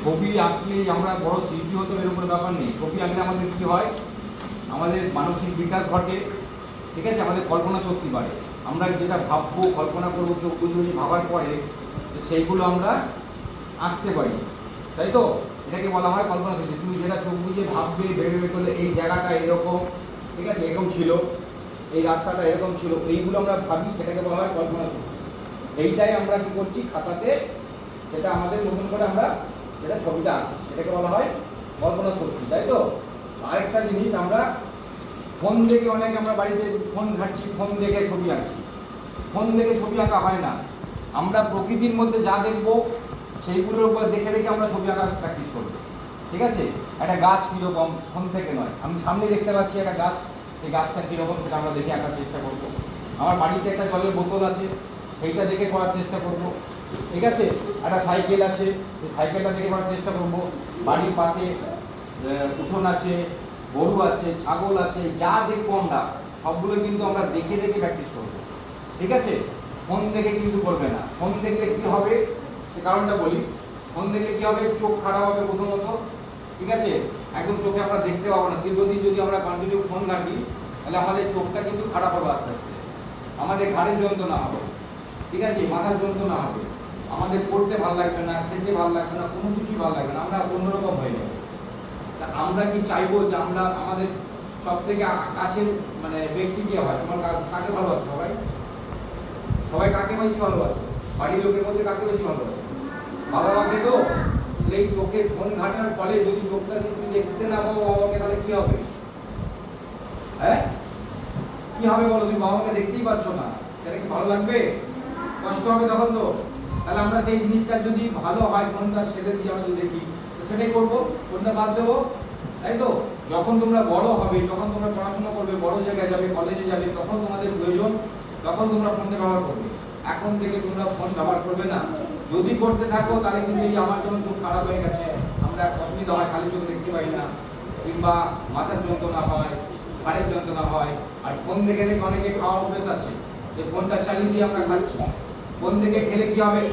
ছবি আঁকলে আমরা বড় শিল্পী হতে এর উপরে ব্যাপার নেই। ছবি আঁকলে আমাদের কী হয়, আমাদের মানসিক বিকাশ ঘটে, ঠিক আছে, আমাদের কল্পনা শক্তি বাড়ে। আমরা যেটা ভাববো, কল্পনা করবো, চোখ বুঝে ভাবার পরে সেইগুলো আমরা আঁকতে পারি, তাই তো? এটাকে বলা হয় কল্পনা শক্তি। তুমি যেটা চোখ বুঝে ভাববে, ভেবে করলে এই জায়গাটা এরকম, ঠিক আছে, এরকম ছিল, এই রাস্তাটা এরকম ছিল, এইগুলো আমরা ভাবি, সেটাকে বলা হয় কল্পনা শক্তি। এইটাই আমরা কি করছি খাতাতে, সেটা আমাদের নতুন করে আমরা যেটা ছবিটা আঁকছি সেটাকে বলা হয় কল্পনা শক্তি, তাই তো? আরেকটা জিনিস, আমরা ফোন দেখে অনেকে আমরা বাড়িতে ফোন ঘাটছি, ফোন দেখে ছবি আঁকছি। ফোন দেখে ছবি আঁকা হয় না। আমরা প্রকৃতির মধ্যে যা দেখবো সেইগুলোর উপর দেখে দেখে আমরা ছবি আঁকা প্র্যাকটিস করবো, ঠিক আছে? একটা গাছ কীরকম, ফোন থেকে নয়, আমি সামনে দেখতে পাচ্ছি একটা গাছ, এই গাছটা কীরকম সেটা আমরা দেখে আঁকার চেষ্টা করব। আমার বাড়িতে একটা জলের বোতল আছে, সেইটা দেখে করার চেষ্টা করব, ঠিক আছে? একটা সাইকেল আছে, এই সাইকেলটা দেখে করার চেষ্টা করব। বাড়ির পাশে উঠোন আছে, গরু আছে, ছাগল আছে, যা দেখবো আমরা সবগুলো কিন্তু আমরা দেখে দেখে প্র্যাকটিস করব, ঠিক আছে? ফোন দেখে কিন্তু করবে না। ফোন দেখলে কি হবে, সে কারণটা বলি। ফোন দেখলে কি হবে, চোখ খারাপ হবে প্রথমত, ঠিক আছে? একদম চোখে আমরা দেখতে পাবো না। দীর্ঘদিন যদি আমরা কন্টিনিউ ফোন ঘাঁটি তাহলে আমাদের চোখটা কিন্তু খারাপ হবে আস্তে আস্তে, আমাদের ঘাড়ের যন্ত্রণা হবে, ঠিক আছে, মাথার যন্ত্রণা হবে, আমাদের পড়তে ভালো লাগবে না, খেতে ভালো লাগবে না, কোনো কিছুই ভালো লাগবে না, আমরা অন্যরকম হয়ে যাবো। তা আমরা কি চাইবো যে আমরা আমাদের সব থেকে কাছের মানে ব্যক্তি কে হয়, তোমার কাকে ভালোবাসো? সবাই সবাই কাকে বেশি ভালোবাসো? বাড়ির লোকের মধ্যে কাকে বেশি ভালোবাসো? বাবা মাকে। তো এই চোখে ফোন ঘাটার ফলে যদি চোখটা যদি দেখতে না পাবো বাবা মাকে, তাহলে কি হবে? হ্যাঁ, কি হবে বলো? তুমি বাবা মাকে দেখতেই পাচ্ছ না, সেটা কি ভালো লাগবে? কষ্ট হবে তখন তো। তাহলে আমরা সেই জিনিসটা যদি ভালো হয়, ফোনটা ছেড়ে দিয়ে আমরা যদি দেখি, সেটাই করবো, ফোনটা বাদ দেবো, তাই তো? যখন তোমরা বড় হবে, যখন তোমরা পড়াশোনা করবে, বড় জায়গায় যাবে, কলেজে যাবে, তখন তোমাদের প্রয়োজন, তখন তোমরা ফোনটা ব্যবহার করবে। এখন থেকে তোমরা ফোন ব্যবহার করবে না। যদি করতে থাকো তাহলে কিন্তু এই আমার জন্য চোখ খারাপ হয়ে গেছে, আমরা অসুবিধা হয়, খালি চোখে দেখতে পাই না, কিংবা মাথার যন্ত্রণা হয়, ঘাড়ের যন্ত্রণা হয়। আর ফোন দেখে দেখে অনেকে খাওয়ার অভ্যেস আছে, যে ফোনটা চালিয়ে দিয়ে আমরা খাচ্ছি। ফোন দেখে খেলে কি হবে,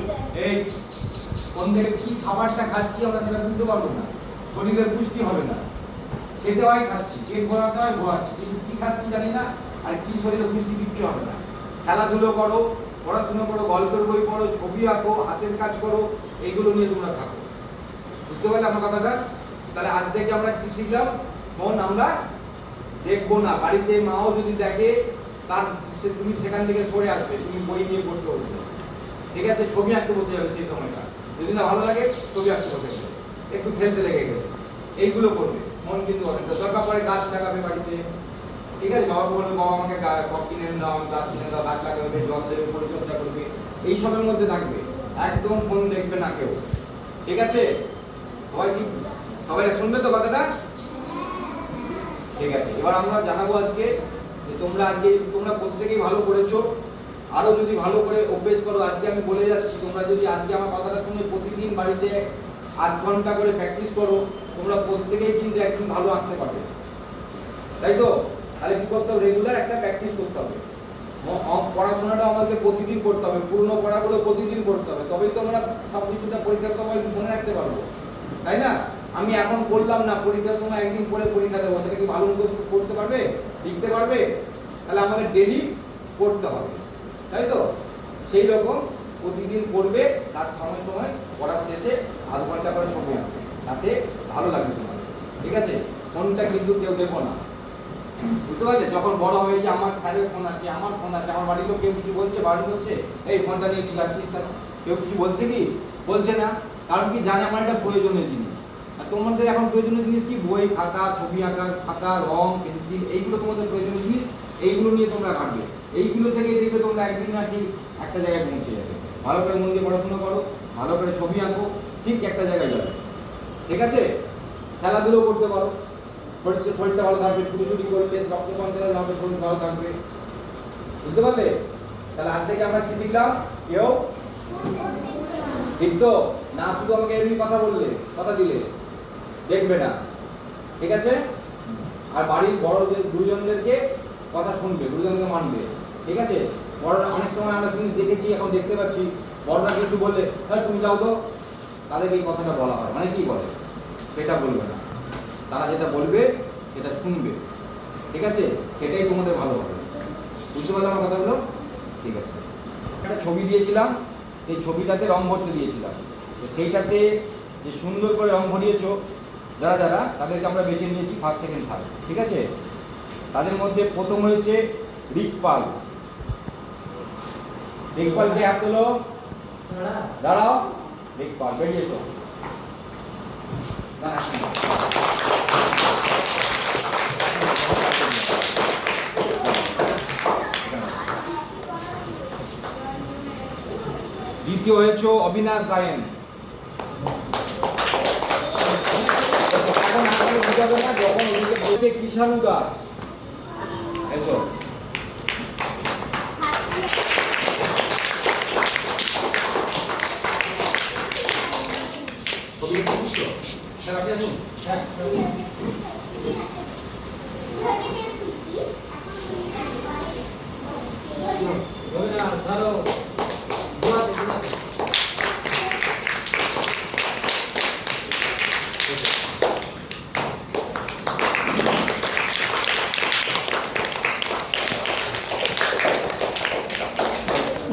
এই ফোন দেখে কি খাবারটা খাচ্ছি আমরা সেটা বুঝতে পারবো না, শরীরের পুষ্টি হবে না। খেতে হয় খাচ্ছি, পেট ভরাতে হয় ভরাচ্ছি, কিন্তু কি খাচ্ছি জানি না, আর কি শরীরে পুষ্টি কিচ্ছু হবে না। খেলাধুলো করো, পড়াশোনা করো, গল্পের বই পড়ো, ছবি আঁকো, হাতের কাজ করো, এইগুলো নিয়ে তোমরা থাকো। বুঝতে পারলে আমার কথাটা? তাহলে আজ থেকে আমরা কি শিখলাম? ফোন আমরা দেখবো না। বাড়িতে মাও যদি দেখে, তার তুমি সেখান থেকে সরে আসবে, তুমি বই নিয়ে পড়তে বসবে, ঠিক আছে? ছবি আঁকতে বসে যাবে সেই সময়টা, যদি না ভালো লাগে ছবি আঁকতে বসে যাবে, একটু খেলতে লেগে গেলে, এইগুলো করবে। মন কিন্তু হবে না। দরকার পড়ে গাছ লাগাবে বাড়িতে, ঠিক আছে? বাবা বলবে বাবা আমাকে টব কিনে দাও, গাছ কিনে দাও, গাছ লাগাবে, জল দেবে, পরিচর্যা করবে, এইসবের মধ্যে থাকবে। একদম ফোন দেখবে না কেউ, ঠিক আছে? সবাই কি সবাই শুনবে তো কথাটা? ঠিক আছে, এবার আমরা জানাবো আজকে যে তোমরা প্রত্যেকেই ভালো করেছো, আরো যদি ভালো করে অভ্যেস করো। আজকে আমি বলে যাচ্ছি, তোমরা যদি আজকে আমার কথাটা শুনে প্রতিদিন বাড়িতে 8 ঘন্টা করে প্র্যাকটিস করো, তোমরা প্রত্যেকেই কিন্তু একদিন ভালো আঁকতে পারবে, তাই তো? তাহলে কি করতে হবে? রেগুলার একটা প্র্যাকটিস করতে হবে। পড়াশোনাটা আমাকে প্রতিদিন করতে হবে, পুরনো পড়াগুলো প্রতিদিন করতে হবে, তবেই তো আমরা সবকিছুটা পরীক্ষার সময় মনে রাখতে পারবো, তাই না? আমি এখন বললাম না, পরীক্ষার সময় একদিন পরে পরীক্ষা দেবো, সেটা কি ভালো করতে পারবে, লিখতে পারবে? তাহলে আমাকে ডেলি পড়তে হবে, তাই তো? সেই রকম প্রতিদিন পড়বে, তার সময় সময় পড়ার শেষে আধ ঘন্টা করে ছবি আঁকবে, তাতে ভালো লাগবে তোমার, ঠিক আছে? ফোনটা কিন্তু কেউ দেখো না, বুঝতে পারলে? যখন বড় হয়ে যে আমার স্যারের ফোন আছে, আমার ফোন আছে, আমার বাড়ির লোক কেউ কিছু বলছে, বাড়ি হচ্ছে এই ফোনটা নিয়ে তুই যাচ্ছিস কেন? কেউ কিছু বলছে কি? বলছে না। কারণ কি জানে আমার একটা প্রয়োজনীয় জিনিস। আর তোমাদের এখন প্রয়োজনীয় জিনিস কি? বই, খাতা, ছবি আঁকার খাতা, রং, পেন্সিল, এইগুলো তোমাদের প্রয়োজনীয় জিনিস। এইগুলো নিয়ে তোমরা কাটবে, এইগুলো থেকে দেখবে তোমরা একদিন না ঠিক একটা জায়গায় পৌঁছে যাবে। ভালো করে মন দিয়ে পড়াশোনা করো, ভালো করে ছবি আঁকো, ঠিক একটা জায়গায় যাবে, ঠিক আছে? খেলাধুলো করতে পারো, শরীরটা ভালো থাকবে, ছুটি করলে রক্ত সঞ্চালন হবে, শরীর ভালো থাকবে, বুঝতে পারলে? তাহলে আজ থেকে আমরা কি শিখলাম? কেউ ঠিক তো না, শুধু আমাকে এমনি কথা বললে, কথা দিলে দেখবে না, ঠিক আছে? আর বাড়ির বড় গুরুজনদেরকে কথা শুনবে, গুরুজনকে মানবে, ঠিক আছে? বড়রা অনেক সময় আমরা তুমি দেখেছি, এখন দেখতে পাচ্ছি, বড়রা কিছু বললে হ্যাঁ তুমি যাও তো, তাদেরকে এই কথাটা বলা হয়, মানে কি বলে সেটা বলবে না, তারা যেটা বলবে সেটা শুনবে, ঠিক আছে, সেটাই তোমাদের ভালো হবে। বুঝতে পারলাম আমার কথাগুলো? ঠিক আছে। একটা ছবি দিয়েছিলাম, এই ছবিটাতে রং ভরতে দিয়েছিলাম, তো সেইটাতে যে সুন্দর করে রং ভরিয়েছো যারা যারা, তাদেরকে আমরা বেছে নিয়েছি ফার্স্ট সেকেন্ড থার্ড, ঠিক আছে। তাদের মধ্যে প্রথম হয়েছে রিকপাল। রিকপালকে হাত তোলো, দাঁড়াও, রিকপাল বেরিয়ে এসো। দ্বিতীয় হয়েছে অবিনাশ গায়েন। এখন আপনাকে বুঝাবে না, যখন ওদিকে বলছে কৃষাণু দাস, এসো। ছবি একটু বুঝছো? স্যার আপনি আসুন। হ্যাঁ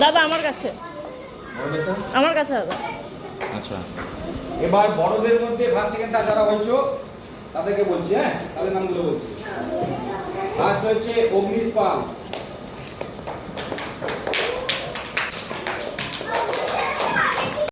দাদা আমার কাছে, আমার কাছে দাদা। আচ্ছা, এবার বড়দের মধ্যে ফার্স্ট সেকেন্ড থার্ড যারা হয়েছো তাদেরকে বলছি, হ্যাঁ তাদের নামগুলো বলছি। ফার্স্ট হচ্ছে অগ্নিশ পাল।